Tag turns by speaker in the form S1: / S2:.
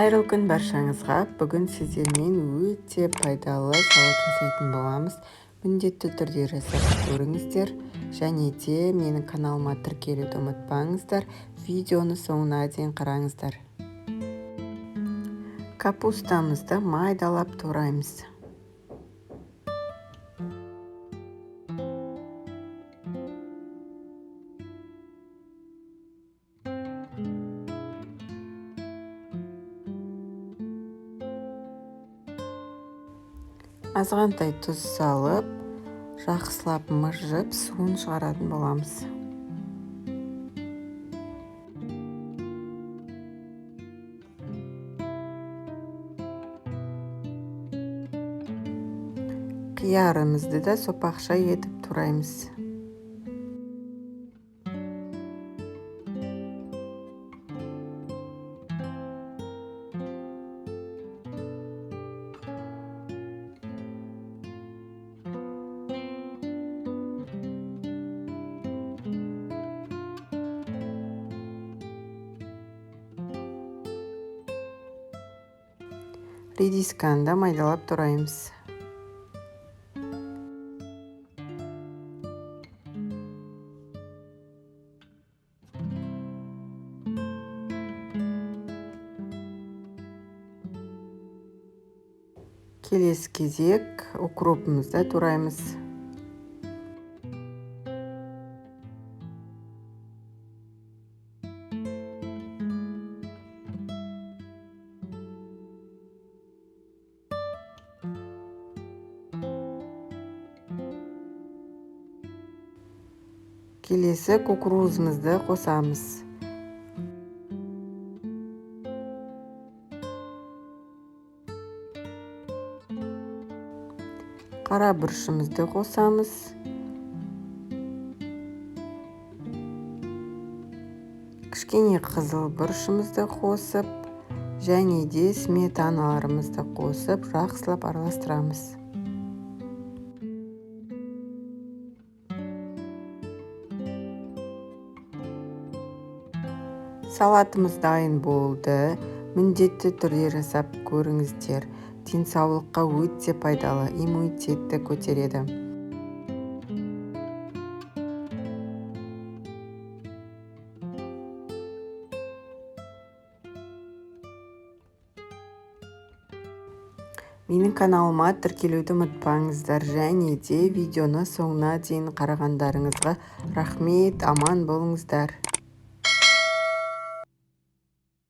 S1: Қайырлы күн баршаңызға. Бүгін сіздермен өте пайдалы салат жасайтын боламыз. Міндетті түрде жасап көріңіздер. Және де менің каналыма тіркелуді ұмытпаңыздар. Видеоны соңына дейін қараңыздар. Капустамызды майдалап тураймыз. Азғантай тұз салып, жақсылап мыжып, суын шығаратын боламыз. Қиярымызды да сопақша етіп тураймыз. Редисканы да майдалап тураймыз. Келесі кезек укропымызды тураймыз. Келесі кукурузымызды қосамыз. Қара бұрышымызды қосамыз. Кішкене қызыл бұрышымызды қосып, және де сметаналарымызды қосып, жақсылап араластырамыз. Салатымыз дайын болды. Міндетті түрде жасап көріңіздер. Денсаулыққа өте пайдалы, иммунитетті көтереді. Менің каналыма тіркелуді ұмытпаңыздар, және де видеоны соңына дейін қарағандарыңызға рахмет, аман болыңыздар.